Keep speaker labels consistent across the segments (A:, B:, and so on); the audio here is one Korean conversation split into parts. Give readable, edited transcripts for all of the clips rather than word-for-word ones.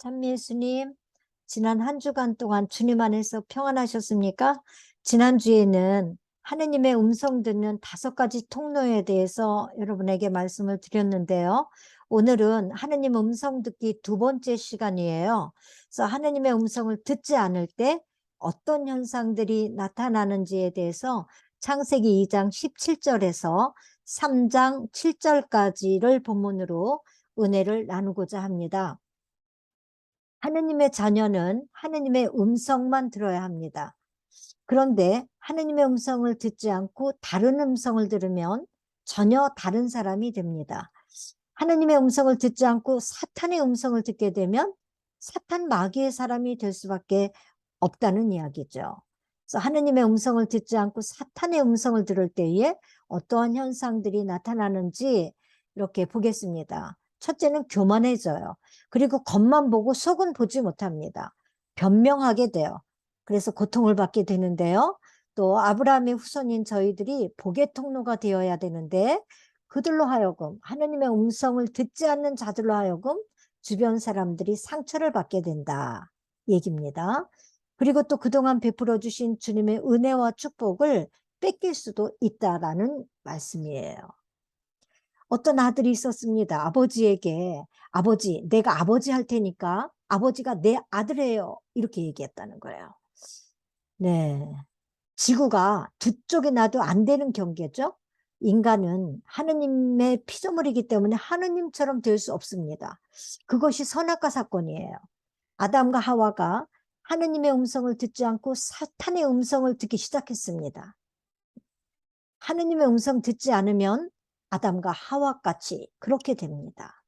A: 참 예수님, 지난 한 주간 동안 주님 안에서 평안하셨습니까? 지난주에는 하느님의 음성 듣는 5가지 통로에 대해서 여러분에게 말씀을 드렸는데요. 오늘은 하느님 음성 듣기 2번째 시간이에요. 그래서 하느님의 음성을 듣지 않을 때 어떤 현상들이 나타나는지에 대해서 창세기 2장 17절에서 3장 7절까지를 본문으로 은혜를 나누고자 합니다. 하느님의 자녀는 하느님의 음성만 들어야 합니다. 그런데 하느님의 음성을 듣지 않고 다른 음성을 들으면 전혀 다른 사람이 됩니다. 하느님의 음성을 듣지 않고 사탄의 음성을 듣게 되면 사탄 마귀의 사람이 될 수밖에 없다는 이야기죠. 그래서 하느님의 음성을 듣지 않고 사탄의 음성을 들을 때에 어떠한 현상들이 나타나는지 이렇게 보겠습니다. 첫째는 교만해져요. 그리고 겉만 보고 속은 보지 못합니다. 변명하게 돼요. 그래서 고통을 받게 되는데요. 또 아브라함의 후손인 저희들이 복의 통로가 되어야 되는데 그들로 하여금 하느님의 음성을 듣지 않는 자들로 하여금 주변 사람들이 상처를 받게 된다 얘기입니다. 그리고 또 그동안 베풀어 주신 주님의 은혜와 축복을 뺏길 수도 있다라는 말씀이에요. 어떤 아들이 있었습니다. 아버지에게 아버지, 내가 아버지 할 테니까 아버지가 내 아들이에요. 이렇게 얘기했다는 거예요. 네. 지구가 두 쪽에 놔도 안 되는 경계죠. 인간은 하느님의 피조물이기 때문에 하느님처럼 될 수 없습니다. 그것이 선악과 사건이에요. 아담과 하와가 하느님의 음성을 듣지 않고 사탄의 음성을 듣기 시작했습니다. 하느님의 음성 듣지 않으면 아담과 하와같이 그렇게 됩니다.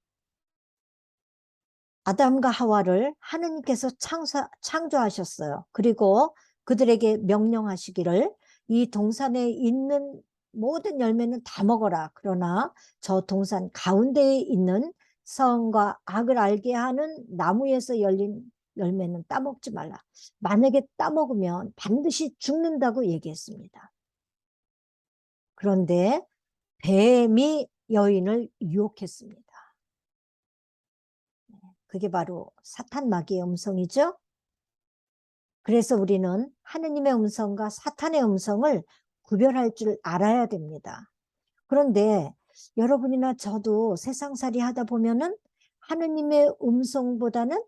A: 아담과 하와를 하느님께서 창조하셨어요. 그리고 그들에게 명령하시기를 이 동산에 있는 모든 열매는 다 먹어라. 그러나 저 동산 가운데에 있는 선과 악을 알게 하는 나무에서 열린 열매는 따먹지 말라. 만약에 따먹으면 반드시 죽는다고 얘기했습니다. 그런데 뱀이 여인을 유혹했습니다. 그게 바로 사탄 마귀의 음성이죠. 그래서 우리는 하느님의 음성과 사탄의 음성을 구별할 줄 알아야 됩니다. 그런데 여러분이나 저도 세상살이 하다 보면은 하느님의 음성보다는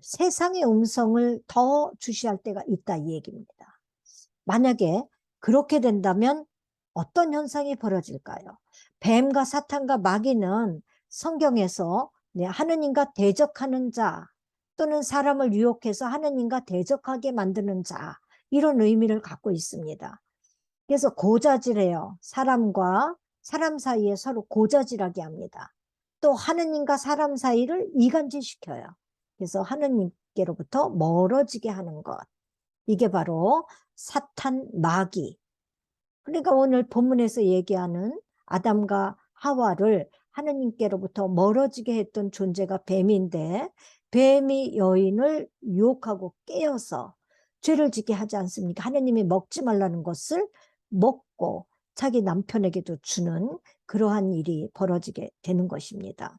A: 세상의 음성을 더 주시할 때가 있다 이 얘기입니다. 만약에 그렇게 된다면 어떤 현상이 벌어질까요? 뱀과 사탄과 마귀는 성경에서 하느님과 대적하는 자 또는 사람을 유혹해서 하느님과 대적하게 만드는 자 이런 의미를 갖고 있습니다. 그래서 고자질해요. 사람과 사람 사이에 서로 고자질하게 합니다. 또 하느님과 사람 사이를 이간질시켜요. 그래서 하느님께로부터 멀어지게 하는 것. 이게 바로 사탄 마귀. 그러니까 오늘 본문에서 얘기하는 아담과 하와를 하느님께로부터 멀어지게 했던 존재가 뱀인데 뱀이 여인을 유혹하고 깨어서 죄를 짓게 하지 않습니까? 하느님이 먹지 말라는 것을 먹고 자기 남편에게도 주는 그러한 일이 벌어지게 되는 것입니다.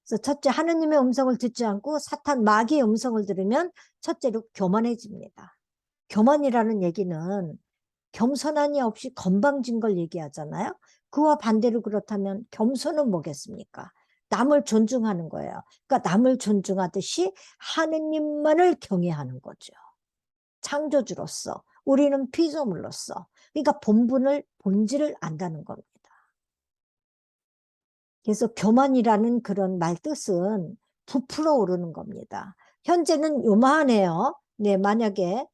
A: 그래서 첫째, 하느님의 음성을 듣지 않고 사탄 마귀의 음성을 들으면 첫째로 교만해집니다. 교만이라는 얘기는 겸손함이 없이 건방진 걸 얘기하잖아요. 그와 반대로 그렇다면 겸손은 뭐겠습니까? 남을 존중하는 거예요. 그러니까 남을 존중하듯이 하느님만을 경외하는 거죠. 창조주로서 우리는 피조물로서 그러니까 본질을 안다는 겁니다. 그래서 교만이라는 그런 말 뜻은 부풀어 오르는 겁니다. 현재는 요만해요. 네, 만약에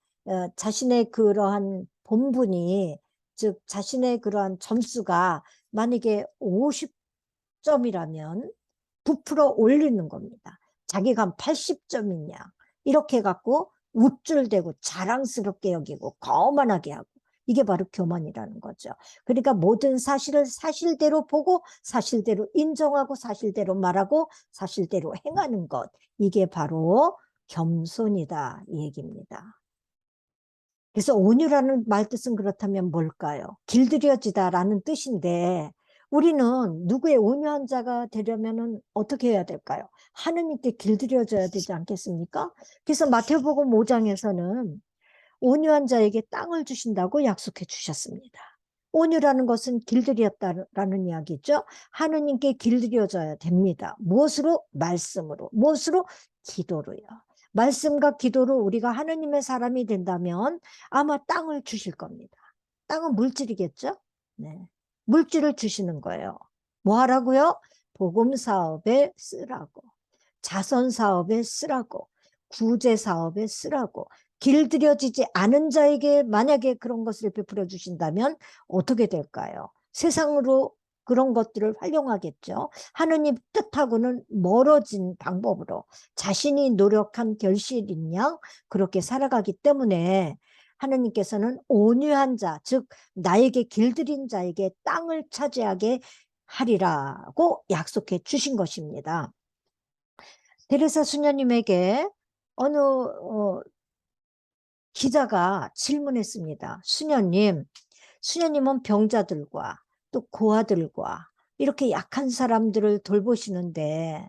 A: 자신의 그러한 본분이 즉 자신의 그러한 점수가 만약에 50점이라면 부풀어 올리는 겁니다. 자기가 한 80점이냐 이렇게 갖고 우쭐대고 자랑스럽게 여기고 거만하게 하고 이게 바로 교만이라는 거죠. 그러니까 모든 사실을 사실대로 보고 사실대로 인정하고 사실대로 말하고 사실대로 행하는 것. 이게 바로 겸손이다 이 얘기입니다. 그래서 온유라는 말뜻은 그렇다면 뭘까요? 길들여지다라는 뜻인데 우리는 누구의 온유한 자가 되려면은 어떻게 해야 될까요? 하느님께 길들여져야 되지 않겠습니까? 그래서 마태복음 5장에서는 온유한 자에게 땅을 주신다고 약속해 주셨습니다. 온유라는 것은 길들였다라는 이야기죠. 하느님께 길들여져야 됩니다. 무엇으로? 말씀으로. 무엇으로? 기도로요. 말씀과 기도로 우리가 하느님의 사람이 된다면 아마 땅을 주실 겁니다. 땅은 물질이겠죠? 네. 물질을 주시는 거예요. 뭐 하라고요? 복음 사업에 쓰라고. 자선 사업에 쓰라고. 구제 사업에 쓰라고. 길들여지지 않은 자에게 만약에 그런 것을 베풀어 주신다면 어떻게 될까요? 세상으로 그런 것들을 활용하겠죠. 하느님 뜻하고는 멀어진 방법으로 자신이 노력한 결실인 양 그렇게 살아가기 때문에 하느님께서는 온유한 자, 즉 나에게 길들인 자에게 땅을 차지하게 하리라고 약속해 주신 것입니다. 데레사 수녀님에게 어느 기자가 질문했습니다. 수녀님은 병자들과 또 고아들과 이렇게 약한 사람들을 돌보시는데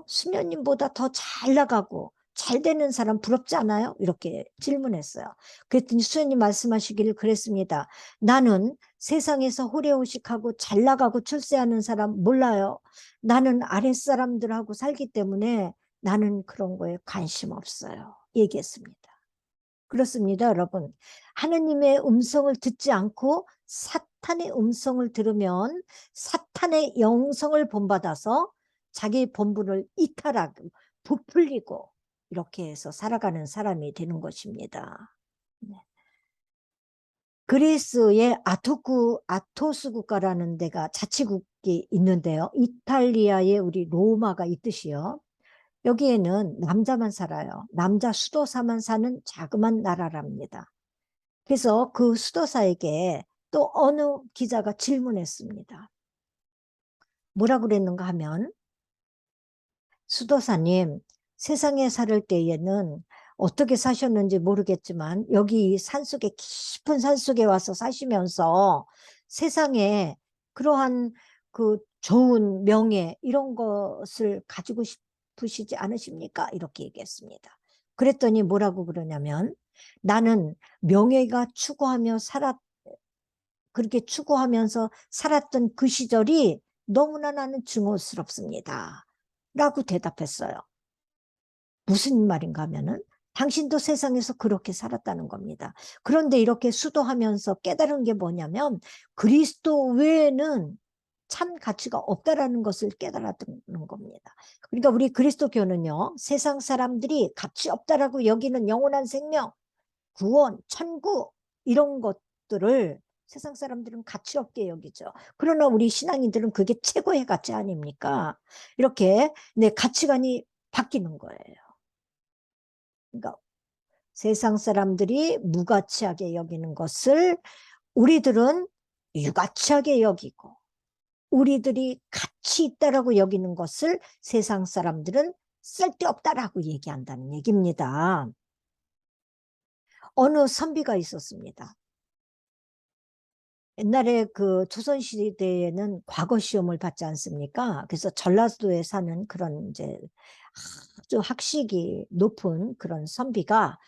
A: 수녀님보다 더 잘 나가고 잘 되는 사람 부럽지 않아요? 이렇게 질문했어요. 그랬더니 수녀님 말씀하시기를 그랬습니다. 나는 세상에서 호래호식하고 잘 나가고 출세하는 사람 몰라요. 나는 아랫사람들하고 살기 때문에 나는 그런 거에 관심 없어요. 얘기했습니다. 그렇습니다, 여러분. 하느님의 음성을 듣지 않고 사탄의 음성을 들으면 사탄의 영성을 본받아서 자기 본분을 이탈하고 부풀리고 이렇게 해서 살아가는 사람이 되는 것입니다. 네. 그리스의 아토스 국가라는 데가 자치국이 있는데요. 이탈리아에 우리 로마가 있듯이요. 여기에는 남자만 살아요. 남자 수도사만 사는 자그만 나라랍니다. 그래서 그 수도사에게 또 어느 기자가 질문했습니다. 뭐라고 그랬는가 하면, 수도사님, 세상에 살 때에는 어떻게 사셨는지 모르겠지만 여기 산속에 깊은 산속에 와서 사시면서 세상에 그러한 그 좋은 명예 이런 것을 가지고 싶으시지 않으십니까? 이렇게 얘기했습니다. 그랬더니 뭐라고 그러냐면 나는 명예가 추구하며 그렇게 추구하면서 살았던 그 시절이 너무나 나는 증오스럽습니다. 라고 대답했어요. 무슨 말인가 하면은 당신도 세상에서 그렇게 살았다는 겁니다. 그런데 이렇게 수도하면서 깨달은 게 뭐냐면 그리스도 외에는 참 가치가 없다라는 것을 깨달았다는 겁니다. 그러니까 우리 그리스도교는요, 세상 사람들이 가치 없다라고 여기는 영원한 생명, 구원, 천국 이런 것들을 세상 사람들은 가치 없게 여기죠. 그러나 우리 신앙인들은 그게 최고의 가치 아닙니까? 이렇게 내 가치관이 바뀌는 거예요. 그러니까 세상 사람들이 무가치하게 여기는 것을 우리들은 유가치하게 여기고 우리들이 가치 있다라고 여기는 것을 세상 사람들은 쓸데없다라고 얘기한다는 얘기입니다. 어느 선비가 있었습니다. 옛날에 그 조선시대에는 과거 시험을 받지 않습니까? 그래서 전라도에 사는 그런 이제 아주 학식이 높은 그런 선비가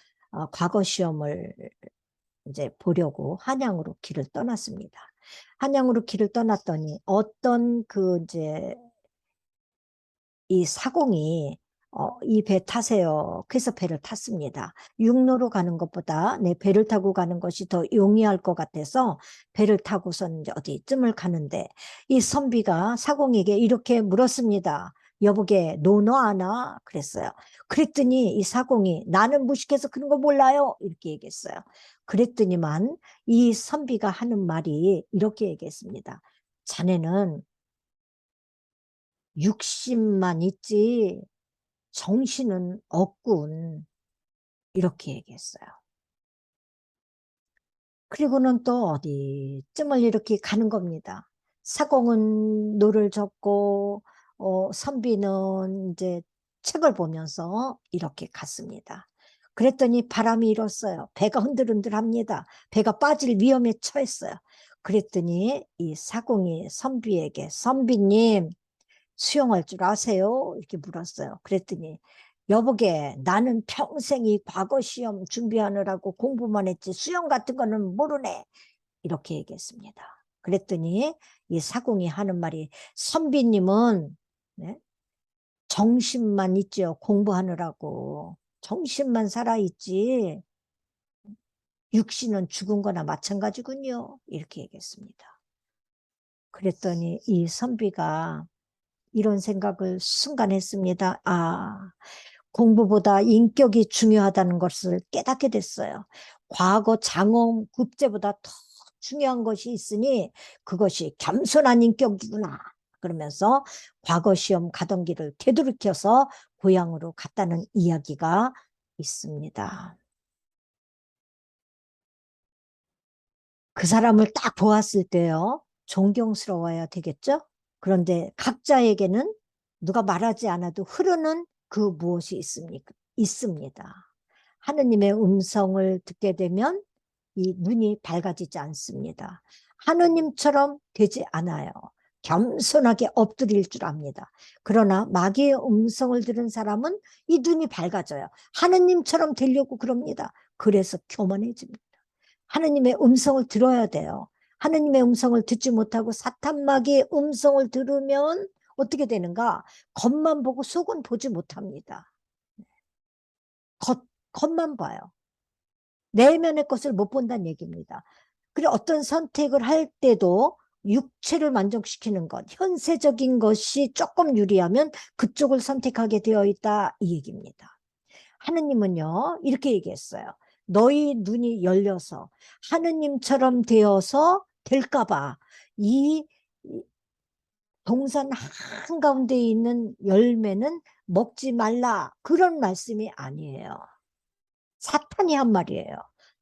A: 과거 시험을 이제 보려고 한양으로 길을 떠났습니다. 한양으로 길을 떠났더니 어떤 그 이제 이 사공이 이 배 타세요. 그래서 배를 탔습니다. 육로로 가는 것보다 내 배를 타고 가는 것이 더 용이할 것 같아서 배를 타고선 이제 어디쯤을 가는데 이 선비가 사공에게 이렇게 물었습니다. 여보게 노너 아나? 그랬어요. 그랬더니 이 사공이 나는 무식해서 그런 거 몰라요. 이렇게 얘기했어요. 그랬더니만 이 선비가 하는 말이 이렇게 얘기했습니다. 자네는 육신만 있지 정신은 없군. 이렇게 얘기했어요. 그리고는 또 어디쯤을 이렇게 가는 겁니다. 사공은 노를 젓고 선비는 이제 책을 보면서 이렇게 갔습니다. 그랬더니 바람이 일었어요. 배가 흔들흔들합니다. 배가 빠질 위험에 처했어요. 그랬더니 이 사공이 선비에게 선비님 수영할 줄 아세요? 이렇게 물었어요. 그랬더니 여보게 나는 평생 이 과거 시험 준비하느라고 공부만 했지 수영 같은 거는 모르네. 이렇게 얘기했습니다. 그랬더니 이 사공이 하는 말이 선비님은 네? 정신만 있죠. 공부하느라고. 정신만 살아있지. 육신은 죽은 거나 마찬가지군요. 이렇게 얘기했습니다. 그랬더니 이 선비가 이런 생각을 순간 했습니다. 아, 공부보다 인격이 중요하다는 것을 깨닫게 됐어요. 과거 장엄 급제보다 더 중요한 것이 있으니 그것이 겸손한 인격이구나. 그러면서 과거 시험 가던 길을 되돌이켜서 고향으로 갔다는 이야기가 있습니다. 그 사람을 딱 보았을 때요. 존경스러워야 되겠죠? 그런데 각자에게는 누가 말하지 않아도 흐르는 그 무엇이 있습니다. 하느님의 음성을 듣게 되면 이 눈이 밝아지지 않습니다. 하느님처럼 되지 않아요. 겸손하게 엎드릴 줄 압니다. 그러나 마귀의 음성을 들은 사람은 이 눈이 밝아져요. 하느님처럼 되려고 그럽니다. 그래서 교만해집니다. 하느님의 음성을 들어야 돼요. 하느님의 음성을 듣지 못하고 사탄 마귀의 음성을 들으면 어떻게 되는가? 겉만 보고 속은 보지 못합니다. 겉, 겉만 봐요. 내면의 것을 못 본다는 얘기입니다. 그리고 어떤 선택을 할 때도 육체를 만족시키는 것, 현세적인 것이 조금 유리하면 그쪽을 선택하게 되어 있다 이 얘기입니다. 하느님은요 이렇게 얘기했어요. 너희 눈이 열려서 하느님처럼 되어서 될까봐 이 동산 한가운데 있는 열매는 먹지 말라 그런 말씀이 아니에요. 사탄이 한 말이에요.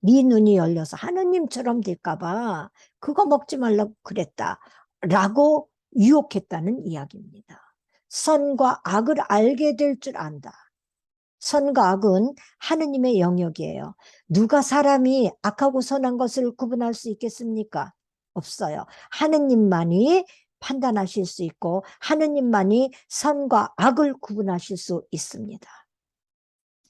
A: 네 눈이 열려서 하느님처럼 될까봐 그거 먹지 말라고 그랬다 라고 유혹했다는 이야기입니다. 선과 악을 알게 될 줄 안다. 선과 악은 하느님의 영역이에요. 누가 사람이 악하고 선한 것을 구분할 수 있겠습니까? 없어요. 하느님만이 판단하실 수 있고 하느님만이 선과 악을 구분하실 수 있습니다.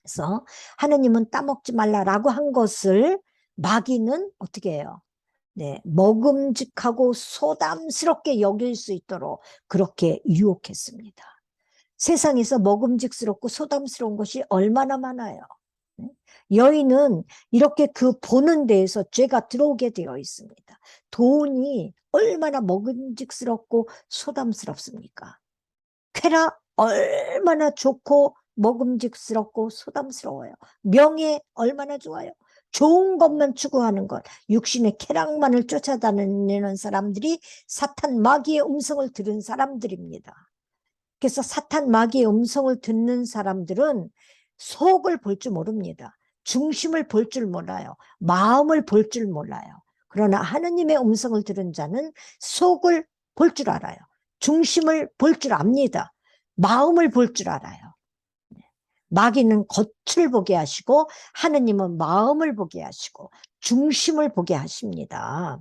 A: 그래서 하느님은 따먹지 말라라고 한 것을 마귀는 어떻게 해요? 네, 먹음직하고 소담스럽게 여길 수 있도록 그렇게 유혹했습니다. 세상에서 먹음직스럽고 소담스러운 것이 얼마나 많아요. 여인은 이렇게 그 보는 데에서 죄가 들어오게 되어 있습니다. 돈이 얼마나 먹음직스럽고 소담스럽습니까? 쾌락 얼마나 좋고 먹음직스럽고 소담스러워요. 명예 얼마나 좋아요. 좋은 것만 추구하는 것, 육신의 쾌락만을 쫓아다니는 사람들이 사탄 마귀의 음성을 들은 사람들입니다. 그래서 사탄 마귀의 음성을 듣는 사람들은 속을 볼 줄 모릅니다. 중심을 볼 줄 몰라요. 마음을 볼 줄 몰라요. 그러나 하느님의 음성을 들은 자는 속을 볼 줄 알아요. 중심을 볼 줄 압니다. 마음을 볼 줄 알아요. 마귀는 겉을 보게 하시고 하느님은 마음을 보게 하시고 중심을 보게 하십니다.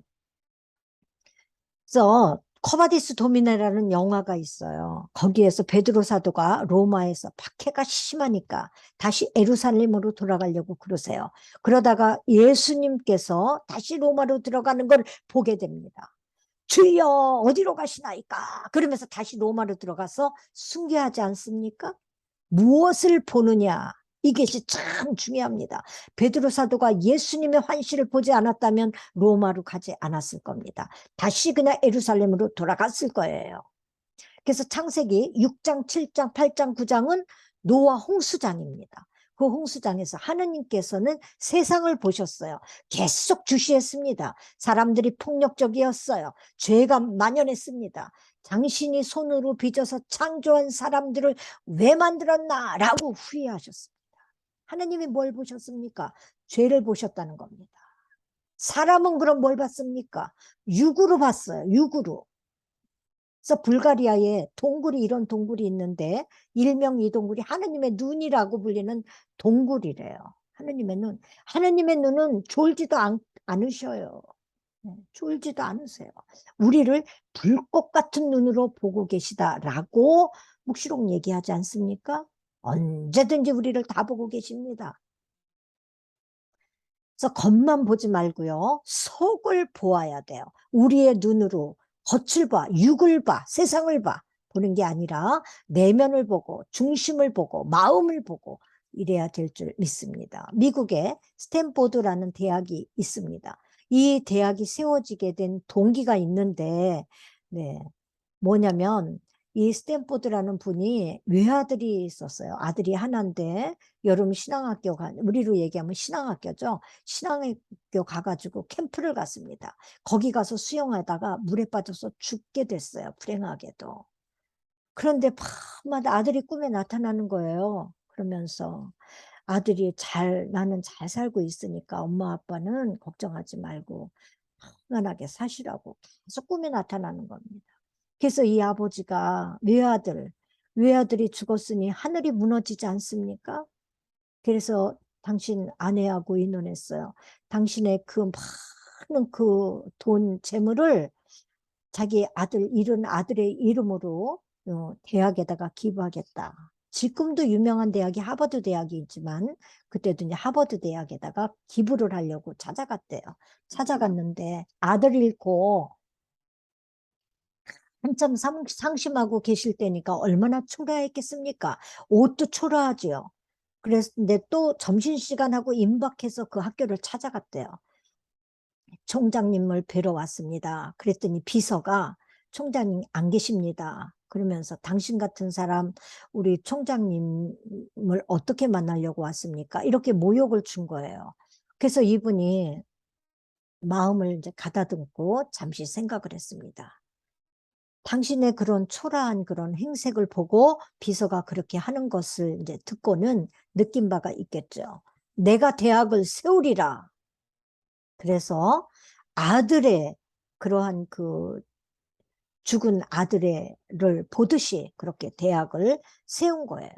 A: 그래서 코바디스 도미네라는 영화가 있어요. 거기에서 베드로 사도가 로마에서 박해가 심하니까 다시 에루살렘으로 돌아가려고 그러세요. 그러다가 예수님께서 다시 로마로 들어가는 걸 보게 됩니다. 주여 어디로 가시나이까? 그러면서 다시 로마로 들어가서 순교하지 않습니까? 무엇을 보느냐? 이것이 참 중요합니다. 베드로 사도가 예수님의 환시를 보지 않았다면 로마로 가지 않았을 겁니다. 다시 그냥 예루살렘으로 돌아갔을 거예요. 그래서 창세기 6장, 7장, 8장, 9장은 노아 홍수장입니다. 그 홍수장에서 하느님께서는 세상을 보셨어요. 계속 주시했습니다. 사람들이 폭력적이었어요. 죄가 만연했습니다. 당신이 손으로 빚어서 창조한 사람들을 왜 만들었나? 라고 후회하셨습니다. 하느님이 뭘 보셨습니까? 죄를 보셨다는 겁니다. 사람은 그럼 뭘 봤습니까? 육으로 봤어요. 육으로. 그래서 불가리아에 동굴이 이런 동굴이 있는데 일명 이 동굴이 하느님의 눈이라고 불리는 동굴이래요. 하느님의 눈. 하느님의 눈은 졸지도 않으셔요. 쫄지도 않으세요. 우리를 불꽃 같은 눈으로 보고 계시다라고 묵시록 얘기하지 않습니까? 언제든지 우리를 다 보고 계십니다. 그래서 겉만 보지 말고요. 속을 보아야 돼요. 우리의 눈으로 겉을 봐, 육을 봐, 세상을 봐. 보는 게 아니라 내면을 보고 중심을 보고 마음을 보고 이래야 될 줄 믿습니다. 미국에 스탠포드라는 대학이 있습니다. 이 대학이 세워지게 된 동기가 있는데, 네, 뭐냐면 이 스탠포드라는 분이 외아들이 있었어요. 아들이 하나인데 여름 신앙학교 우리로 얘기하면 신앙학교죠. 신앙학교 가가지고 캠프를 갔습니다. 거기 가서 수영하다가 물에 빠져서 죽게 됐어요. 불행하게도. 그런데 밤마다 아들이 꿈에 나타나는 거예요. 그러면서 나는 잘 살고 있으니까 엄마 아빠는 걱정하지 말고 편안하게 사시라고 계속 꿈에 나타나는 겁니다. 그래서 이 아버지가 외아들이 죽었으니 하늘이 무너지지 않습니까? 그래서 당신 아내하고 의논했어요. 당신의 그 많은 그 돈, 재물을 자기 잃은 아들의 이름으로 대학에다가 기부하겠다. 지금도 유명한 대학이 하버드 대학이지만 그때도 이제 하버드 대학에다가 기부를 하려고 찾아갔대요. 찾아갔는데 아들 잃고 한참 상심하고 계실 때니까 얼마나 초라했겠습니까? 옷도 초라하지요. 그랬는데 또 점심시간하고 임박해서 그 학교를 찾아갔대요. 총장님을 뵈러 왔습니다. 그랬더니 비서가 총장님 안 계십니다. 그러면서 당신 같은 사람 우리 총장님을 어떻게 만나려고 왔습니까? 이렇게 모욕을 준 거예요. 그래서 이분이 마음을 이제 가다듬고 잠시 생각을 했습니다. 당신의 그런 초라한 그런 행색을 보고 비서가 그렇게 하는 것을 이제 듣고는 느낀 바가 있겠죠. 내가 대학을 세우리라. 그래서 아들의 그러한 그 죽은 아들의를 보듯이 그렇게 대학을 세운 거예요.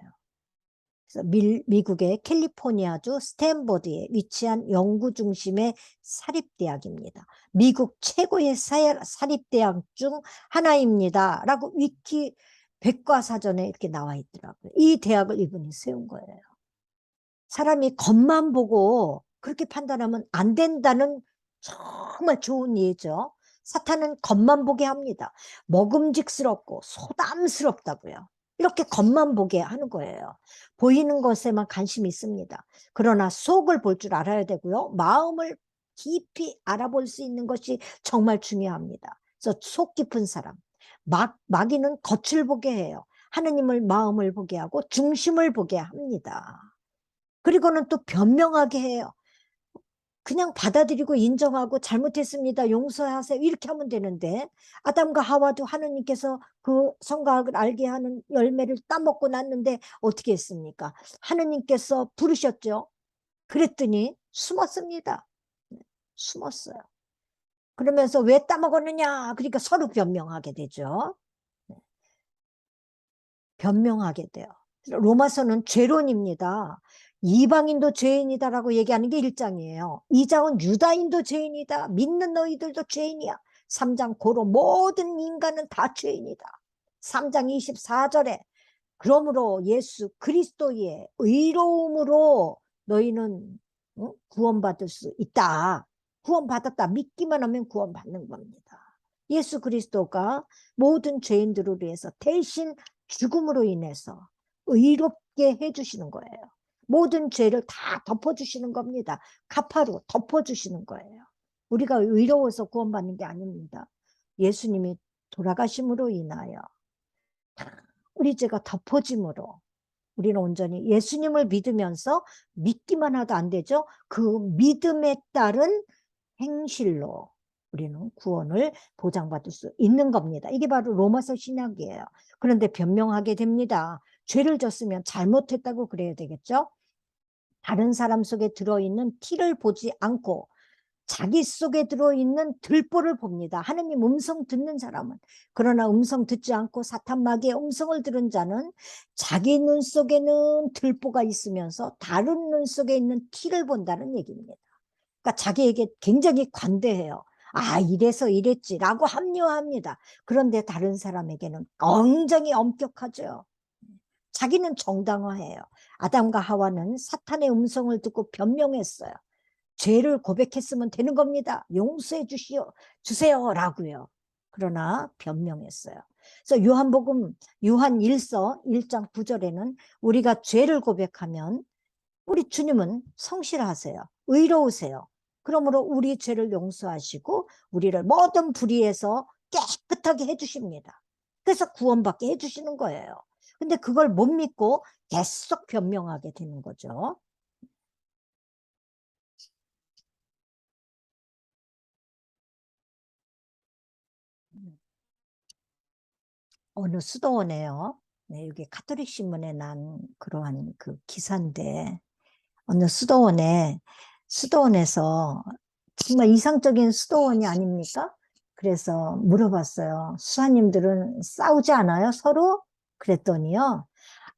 A: 그래서 미국의 캘리포니아주 스탠버드에 위치한 연구 중심의 사립대학입니다. 미국 최고의 사립대학 중 하나입니다. 라고 위키 백과사전에 이렇게 나와 있더라고요. 이 대학을 이분이 세운 거예요. 사람이 겉만 보고 그렇게 판단하면 안 된다는 정말 좋은 예죠. 사탄은 겉만 보게 합니다. 먹음직스럽고 소담스럽다고요. 이렇게 겉만 보게 하는 거예요. 보이는 것에만 관심이 있습니다. 그러나 속을 볼 줄 알아야 되고요. 마음을 깊이 알아볼 수 있는 것이 정말 중요합니다. 그래서 속 깊은 사람, 마귀는 겉을 보게 해요. 하느님을 마음을 보게 하고 중심을 보게 합니다. 그리고는 또 변명하게 해요. 그냥 받아들이고 인정하고 잘못했습니다. 용서하세요. 이렇게 하면 되는데 아담과 하와도 하느님께서 그 선과학을 알게 하는 열매를 따먹고 났는데 어떻게 했습니까? 하느님께서 부르셨죠. 그랬더니 숨었습니다. 숨었어요. 그러면서 왜 따먹었느냐? 그러니까 서로 변명하게 되죠. 변명하게 돼요. 로마서는 죄론입니다. 이방인도 죄인이다라고 얘기하는 게 1장이에요. 2장은 유다인도 죄인이다. 믿는 너희들도 죄인이야. 3장 고로 모든 인간은 다 죄인이다. 3장 24절에 그러므로 예수 그리스도의 의로움으로 너희는 구원받을 수 있다. 구원받았다. 믿기만 하면 구원받는 겁니다. 예수 그리스도가 모든 죄인들을 위해서 대신 죽음으로 인해서 의롭게 해주시는 거예요. 모든 죄를 다 덮어주시는 겁니다. 가파로 덮어주시는 거예요. 우리가 의로워서 구원받는 게 아닙니다. 예수님이 돌아가심으로 인하여 우리 죄가 덮어짐으로 우리는 온전히 예수님을 믿으면서 믿기만 하도 안 되죠. 그 믿음에 따른 행실로 우리는 구원을 보장받을 수 있는 겁니다. 이게 바로 로마서 신약이에요. 그런데 변명하게 됩니다. 죄를 졌으면 잘못했다고 그래야 되겠죠. 다른 사람 속에 들어있는 티를 보지 않고 자기 속에 들어있는 들보를 봅니다. 하느님 음성 듣는 사람은. 그러나 음성 듣지 않고 사탄 마귀의 음성을 들은 자는 자기 눈 속에는 들보가 있으면서 다른 눈 속에 있는 티를 본다는 얘기입니다. 그러니까 자기에게 굉장히 관대해요. 아, 이래서 이랬지라고 합리화합니다. 그런데 다른 사람에게는 굉장히 엄격하죠. 자기는 정당화해요. 아담과 하와는 사탄의 음성을 듣고 변명했어요. 죄를 고백했으면 되는 겁니다. 용서해 주세요라고요. 그러나 변명했어요. 그래서 요한 1서 1장 9절에는 우리가 죄를 고백하면 우리 주님은 성실하세요. 의로우세요. 그러므로 우리 죄를 용서하시고 우리를 모든 불의에서 깨끗하게 해주십니다. 그래서 구원받게 해주시는 거예요. 근데 그걸 못 믿고 계속 변명하게 되는 거죠. 어느 수도원에요. 네, 여기 카톨릭 신문에 난 그러한 그 기사인데 어느 수도원에서 정말 이상적인 수도원이 아닙니까? 그래서 물어봤어요. 수사님들은 싸우지 않아요? 서로? 그랬더니요.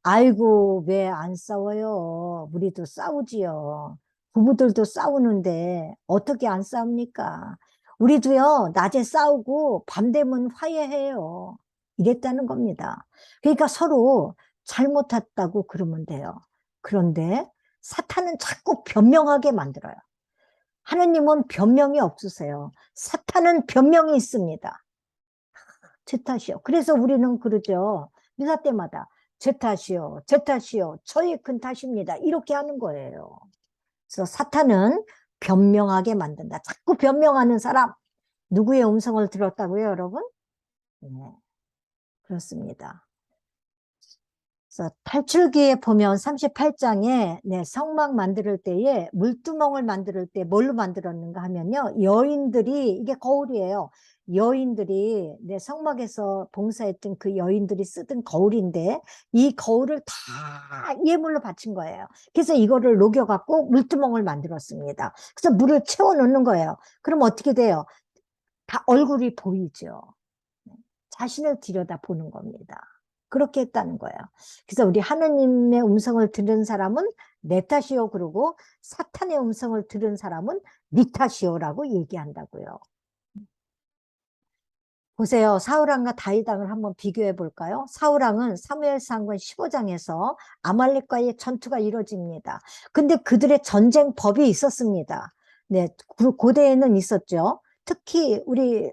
A: 아이고, 왜 안 싸워요? 우리도 싸우지요. 부부들도 싸우는데 어떻게 안 싸웁니까? 우리도요, 낮에 싸우고 밤 되면 화해해요. 이랬다는 겁니다. 그러니까 서로 잘못했다고 그러면 돼요. 그런데 사탄은 자꾸 변명하게 만들어요. 하느님은 변명이 없으세요. 사탄은 변명이 있습니다. 제 탓이요. 그래서 우리는 그러죠. 미사 때마다 제 탓이요. 제 탓이요. 저의 큰 탓입니다. 이렇게 하는 거예요. 그래서 사탄은 변명하게 만든다. 자꾸 변명하는 사람. 누구의 음성을 들었다고요, 여러분? 네, 그렇습니다. 그래서 탈출기에 보면 38장에 네, 성막 만들 때에 물두멍을 만들 때 뭘로 만들었는가 하면요. 여인들이 이게 거울이에요. 여인들이 네, 성막에서 봉사했던 그 여인들이 쓰던 거울인데 이 거울을 다 예물로 바친 거예요. 그래서 이거를 녹여갖고 물두멍을 만들었습니다. 그래서 물을 채워 넣는 거예요. 그럼 어떻게 돼요? 다 얼굴이 보이죠. 자신을 들여다 보는 겁니다. 그렇게 했다는 거예요. 그래서 우리 하느님의 음성을 들은 사람은 내 탓이요. 그러고 사탄의 음성을 들은 사람은 네 탓이요라고 얘기한다고요. 보세요. 사울왕과 다윗왕을 한번 비교해 볼까요? 사울왕은 사무엘상권 15장에서 아말렉과의 전투가 이루어집니다. 근데 그들의 전쟁법이 있었습니다. 네, 고대에는 있었죠. 특히 우리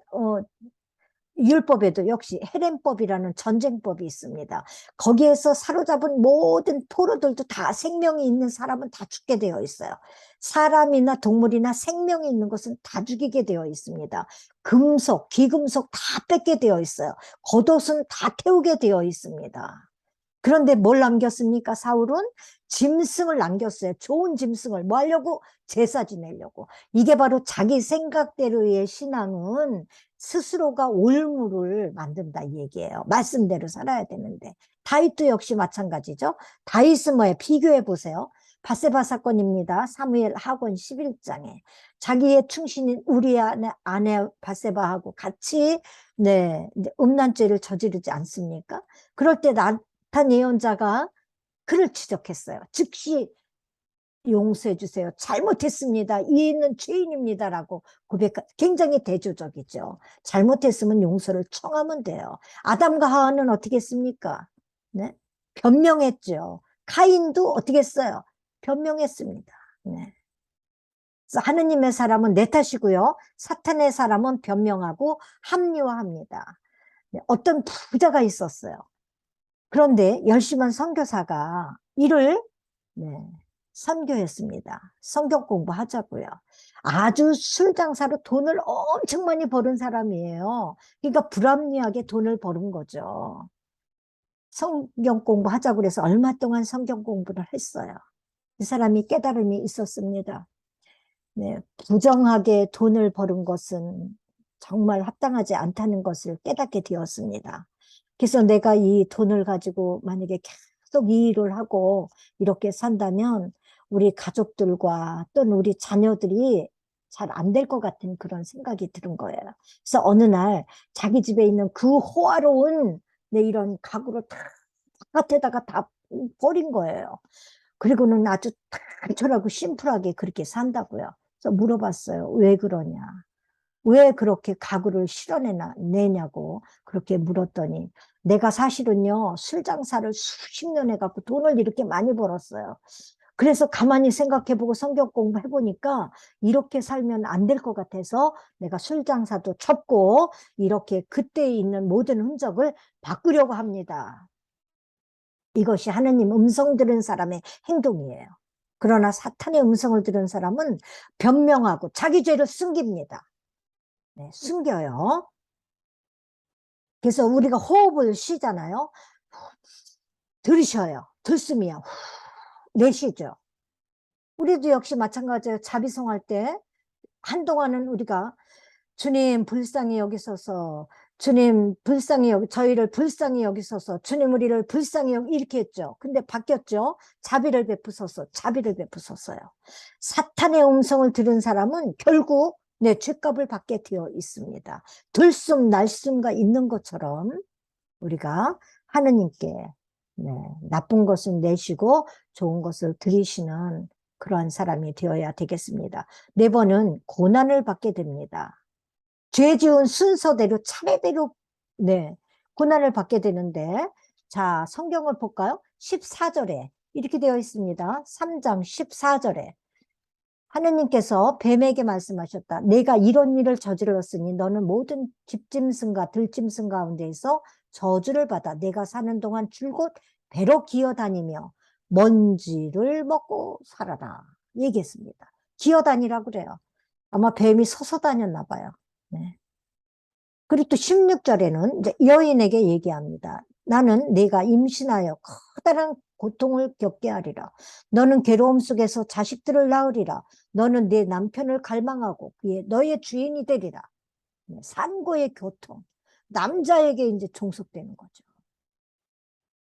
A: 율법에도 역시 헤렘법이라는 전쟁법이 있습니다. 거기에서 사로잡은 모든 포로들도 다 생명이 있는 사람은 다 죽게 되어 있어요. 사람이나 동물이나 생명이 있는 것은 다 죽이게 되어 있습니다. 금속, 귀금속 다 뺏게 되어 있어요. 겉옷은 다 태우게 되어 있습니다. 그런데 뭘 남겼습니까? 사울은 짐승을 남겼어요. 좋은 짐승을. 뭐 하려고? 제사 지내려고. 이게 바로 자기 생각대로의 신앙은 스스로가 올무를 만든다 이 얘기예요. 말씀대로 살아야 되는데. 다윗도 역시 마찬가지죠. 다윗은 뭐예요? 비교해 보세요. 바세바 사건입니다. 사무엘 하권 11장에 자기의 충신인 우리의 아내 바세바하고 같이 네, 음란죄를 저지르지 않습니까? 그럴 때 나탄 예언자가 그를 지적했어요. 즉시 용서해 주세요. 잘못했습니다. 이 있는 죄인입니다라고 굉장히 대조적이죠. 잘못했으면 용서를 청하면 돼요. 아담과 하와는 어떻게 했습니까? 네? 변명했죠. 카인도 어떻게 했어요? 변명했습니다. 네. 그래서 하느님의 사람은 내 탓이고요. 사탄의 사람은 변명하고 합리화합니다. 네, 어떤 부자가 있었어요. 그런데 열심한 선교사가 이를 네, 선교했습니다. 성경 공부하자고요. 아주 술 장사로 돈을 엄청 많이 버는 사람이에요. 그러니까 불합리하게 돈을 버는 거죠. 성경 공부하자고 그래서 얼마 동안 성경 공부를 했어요. 이 사람이 깨달음이 있었습니다. 네, 부정하게 돈을 버는 것은 정말 합당하지 않다는 것을 깨닫게 되었습니다. 그래서 내가 이 돈을 가지고 만약에 계속 이 일을 하고 이렇게 산다면 우리 가족들과 또는 우리 자녀들이 잘 안 될 것 같은 그런 생각이 드는 거예요. 그래서 어느 날 자기 집에 있는 그 호화로운 내 이런 가구를 다 바깥에다가 다 버린 거예요. 그리고는 아주 단촐하고 심플하게 그렇게 산다고요. 그래서 물어봤어요. 왜 그러냐. 왜 그렇게 가구를 실어내냐고 그렇게 물었더니 내가 사실은요, 술 장사를 수십 년 해갖고 돈을 이렇게 많이 벌었어요. 그래서 가만히 생각해보고 성경 공부해보니까 이렇게 살면 안 될 것 같아서 내가 술 장사도 접고 이렇게 그때 있는 모든 흔적을 바꾸려고 합니다. 이것이 하느님 음성 들은 사람의 행동이에요. 그러나 사탄의 음성을 들은 사람은 변명하고 자기 죄를 숨깁니다. 네, 숨겨요. 그래서 우리가 호흡을 쉬잖아요. 들으셔요. 들숨이요. 내쉬죠. 우리도 역시 마찬가지예요. 자비송할 때 한동안은 우리가 주님 불쌍히 여기소서, 주님 불쌍히 저희를 불쌍히 여기소서, 주님 우리를 불쌍히 이렇게 했죠. 근데 바뀌었죠. 자비를 베푸소서, 자비를 베푸소서요. 사탄의 음성을 들은 사람은 결국 내 죄값을 받게 되어 있습니다. 들숨 날숨과 있는 것처럼 우리가 하느님께 나쁜 것은 내쉬고 좋은 것을 들이시는 그러한 사람이 되어야 되겠습니다. 네 번은 고난을 받게 됩니다. 죄 지은 순서대로 차례대로 고난을 받게 되는데, 자, 성경을 볼까요? 14절에 이렇게 되어 있습니다. 3장 14절에 하느님께서 뱀에게 말씀하셨다. 내가 이런 일을 저질렀으니 너는 모든 집짐승과 들짐승 가운데에서 저주를 받아 내가 사는 동안 줄곧 배로 기어다니며 먼지를 먹고 살아라. 얘기했습니다. 기어다니라고 그래요. 아마 뱀이 서서 다녔나 봐요. 네. 그리고 또 16절에는 이제 여인에게 얘기합니다. 나는 네가 임신하여 커다란 고통을 겪게 하리라. 너는 괴로움 속에서 자식들을 낳으리라. 너는 네 남편을 갈망하고 그의 너의 주인이 되리라. 산고의 교통. 남자에게 이제 종속되는 거죠.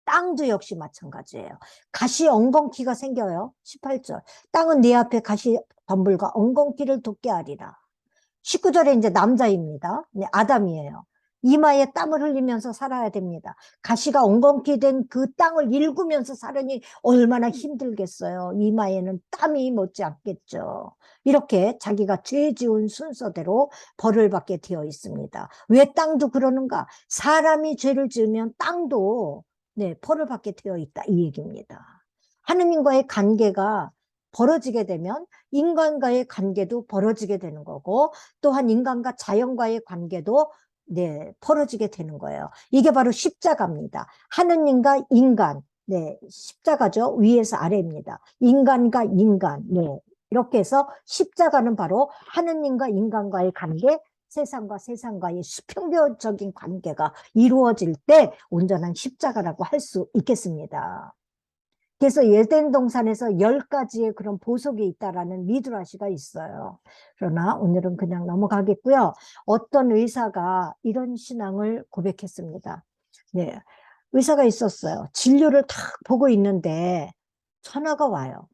A: 땅도 역시 마찬가지예요. 가시 엉겅퀴가 생겨요. 18절. 땅은 네 앞에 가시 덤불과 엉겅퀴를 돋게 하리라. 19절에 이제 남자입니다. 네, 아담이에요. 이마에 땀을 흘리면서 살아야 됩니다. 가시가 엉겅퀴 된 그 땅을 일구면서 살으니 얼마나 힘들겠어요. 이마에는 땀이 멎지 않겠죠. 이렇게 자기가 죄 지은 순서대로 벌을 받게 되어 있습니다. 왜 땅도 그러는가? 사람이 죄를 지으면 땅도 벌을 받게 되어 있다. 이 얘기입니다. 하느님과의 관계가 벌어지게 되면 인간과의 관계도 벌어지게 되는 거고, 또한 인간과 자연과의 관계도 벌어지게 되는 거예요. 이게 바로 십자가입니다. 하느님과 인간, 십자가죠. 위에서 아래입니다. 인간과 인간, 이렇게 해서 십자가는 바로 하느님과 인간과의 관계, 세상과 세상과의 수평적인 관계가 이루어질 때 온전한 십자가라고 할 수 있겠습니다. 그래서 에덴 동산에서 10가지의 그런 보석이 있다라는 미드라시가 있어요. 그러나 오늘은 그냥 넘어가겠고요. 어떤 의사가 이런 신앙을 고백했습니다. 네, 의사가 있었어요. 진료를 딱 보고 있는데 전화가 와요.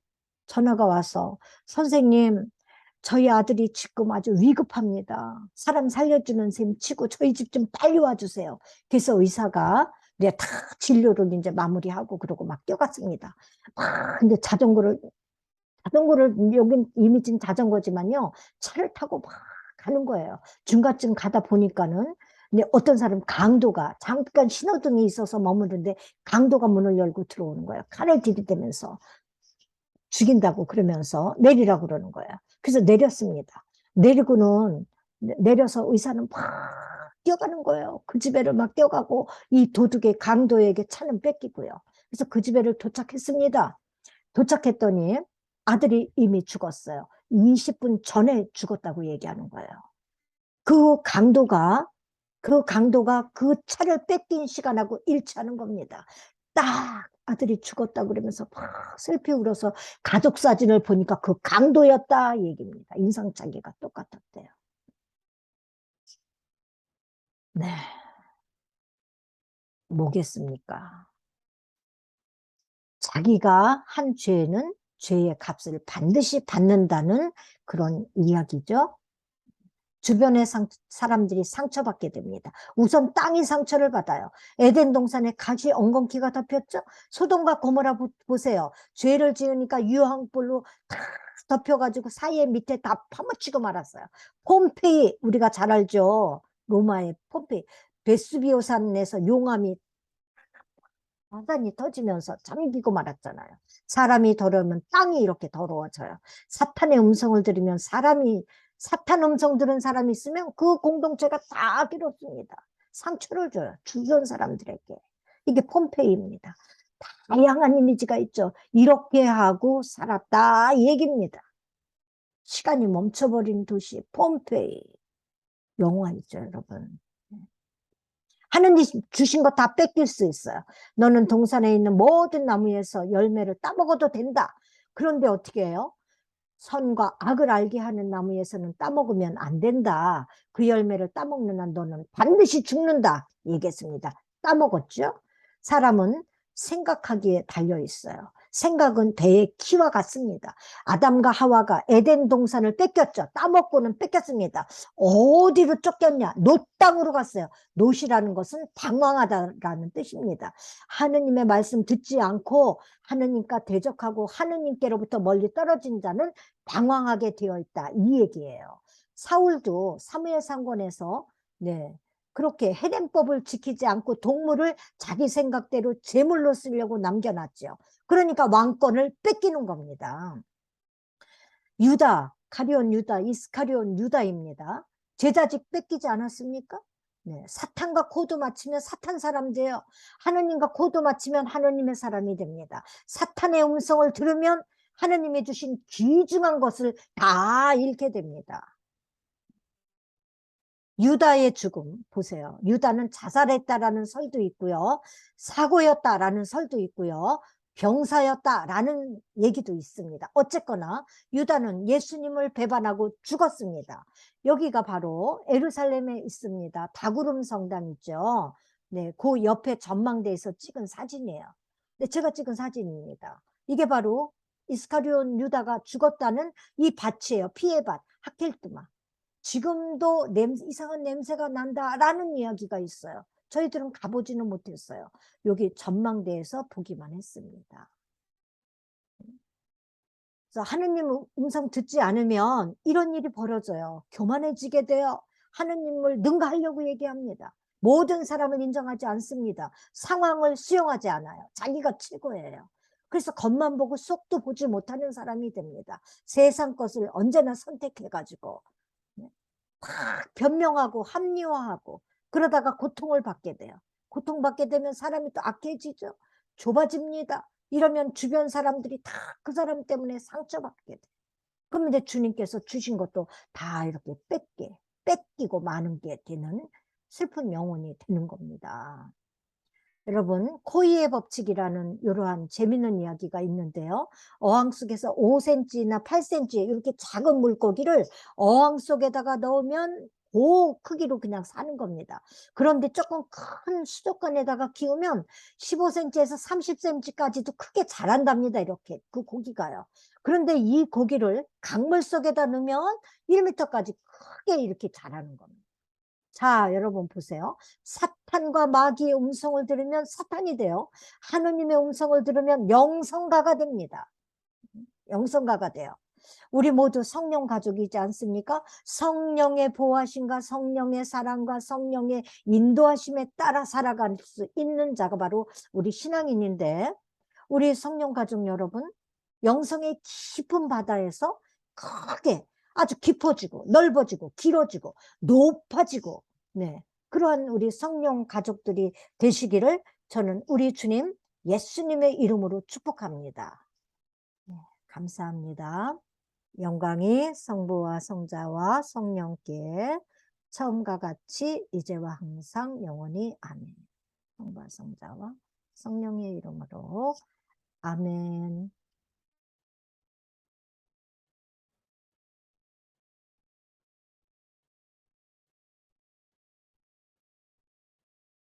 A: 전화가 와서 선생님, 저희 아들이 지금 아주 위급합니다. 사람 살려주는 셈 치고 저희 집 좀 빨리 와주세요. 그래서 의사가 다 진료를 이제 마무리하고 그러고 막 뛰어갔습니다. 근데 자전거를 여긴 이미지는 자전거지만요. 차를 타고 막 가는 거예요. 중간쯤 가다 보니까는 근데 어떤 사람 강도가 잠깐 신호등이 있어서 머무는데 강도가 문을 열고 들어오는 거예요. 칼을 들이대면서 죽인다고 그러면서 내리라고 그러는 거예요. 그래서 내렸습니다. 내리고는 내려서 의사는 막 뛰어가는 거예요. 그 집에를 막 뛰어가고 이 도둑의 강도에게 차는 뺏기고요. 그래서 그 집에를 도착했습니다. 도착했더니 아들이 이미 죽었어요. 20분 전에 죽었다고 얘기하는 거예요. 그 강도가 그 차를 뺏긴 시간하고 일치하는 겁니다. 딱 아들이 죽었다 그러면서 막 슬피 울어서 가족 사진을 보니까 그 강도였다 얘기입니다. 인상착의가 똑같았대요. 네, 뭐겠습니까? 자기가 한 죄는 죄의 값을 반드시 받는다는 그런 이야기죠. 주변의 사람들이 상처받게 됩니다. 우선 땅이 상처를 받아요. 에덴 동산에 가시 엉겅퀴가 덮였죠. 소돔과 고모라 보세요. 죄를 지으니까 유황불로 다 덮여가지고 사이에 밑에 다 파묻히고 말았어요. 폼페이 우리가 잘 알죠. 로마의 폼페이. 베수비오산에서 용암이 화산이 터지면서 잠기고 말았잖아요. 사람이 더러우면 땅이 이렇게 더러워져요. 사탄의 음성을 들으면 사탄 음성 들은 사람이 있으면 그 공동체가 다 괴롭습니다. 상처를 줘요. 주변 사람들에게. 이게 폼페이입니다. 다양한 이미지가 있죠. 이렇게 하고 살았다 이 얘기입니다. 시간이 멈춰버린 도시 폼페이. 영화이죠, 여러분. 하느님 주신 거 다 뺏길 수 있어요. 너는 동산에 있는 모든 나무에서 열매를 따먹어도 된다. 그런데 어떻게 해요? 선과 악을 알게 하는 나무에서는 따먹으면 안 된다. 그 열매를 따먹는 한 너는 반드시 죽는다. 얘기했습니다. 따먹었죠? 사람은 생각하기에 달려 있어요. 생각은 배의 키와 같습니다. 아담과 하와가 에덴 동산을 뺏겼죠. 따먹고는 뺏겼습니다. 어디로 쫓겼냐? 놋 땅으로 갔어요. 놋이라는 것은 방황하다라는 뜻입니다. 하느님의 말씀 듣지 않고 하느님과 대적하고 하느님께로부터 멀리 떨어진 자는 방황하게 되어 있다. 이 얘기예요. 사울도 사무엘상권에서 그렇게 헤렘법을 지키지 않고 동물을 자기 생각대로 제물로 쓰려고 남겨놨죠. 그러니까 왕권을 뺏기는 겁니다. 유다, 가룟 유다, 이스카리온 유다입니다. 제자직 뺏기지 않았습니까? 사탄과 코도 맞추면 사탄 사람 돼요. 하느님과 코도 맞추면 하느님의 사람이 됩니다. 사탄의 음성을 들으면 하느님이 주신 귀중한 것을 다 잃게 됩니다. 유다의 죽음 보세요. 유다는 자살했다라는 설도 있고요. 사고였다라는 설도 있고요. 병사였다라는 얘기도 있습니다. 어쨌거나 유다는 예수님을 배반하고 죽었습니다. 여기가 바로 예루살렘에 있습니다. 다구름 성당 있죠. 그 옆에 전망대에서 찍은 사진이에요. 제가 찍은 사진입니다. 이게 바로 이스카리온 유다가 죽었다는 이 밭이에요. 피의 밭, 하켈두마. 지금도 이상한 냄새가 난다라는 이야기가 있어요. 저희들은 가보지는 못했어요. 여기 전망대에서 보기만 했습니다. 그래서 하느님 음성 듣지 않으면 이런 일이 벌어져요. 교만해지게 돼요. 하느님을 능가하려고 얘기합니다. 모든 사람을 인정하지 않습니다. 상황을 수용하지 않아요. 자기가 최고예요. 그래서 겉만 보고 속도 보지 못하는 사람이 됩니다. 세상 것을 언제나 선택해가지고 막 변명하고 합리화하고 그러다가 고통을 받게 돼요. 고통받게 되면 사람이 또 악해지죠. 좁아집니다. 이러면 주변 사람들이 다 그 사람 때문에 상처받게 돼요. 그럼 이제 주님께서 주신 것도 다 이렇게 뺏기고 마는 게 되는 슬픈 영혼이 되는 겁니다. 여러분, 코이의 법칙이라는 이러한 재밌는 이야기가 있는데요. 어항 속에서 5cm나 8cm 이렇게 작은 물고기를 어항 속에다가 넣으면 그 크기로 그냥 사는 겁니다. 그런데 조금 큰 수족관에다가 키우면 15cm에서 30cm까지도 크게 자란답니다. 이렇게 그 고기가요. 그런데 이 고기를 강물 속에다 넣으면 1m까지 크게 이렇게 자라는 겁니다. 자, 여러분 보세요. 사탄과 마귀의 음성을 들으면 사탄이 돼요. 하느님의 음성을 들으면 영성가가 됩니다. 영성가가 돼요. 우리 모두 성령 가족이지 않습니까? 성령의 보호하심과 성령의 사랑과 성령의 인도하심에 따라 살아갈 수 있는 자가 바로 우리 신앙인인데, 우리 성령 가족 여러분, 영성의 깊은 바다에서 크게 아주 깊어지고 넓어지고 길어지고 높아지고 그러한 우리 성령 가족들이 되시기를 저는 우리 주님 예수님의 이름으로 축복합니다. 감사합니다. 영광이 성부와 성자와 성령께 처음과 같이 이제와 항상 영원히 아멘. 성부와 성자와 성령의 이름으로 아멘.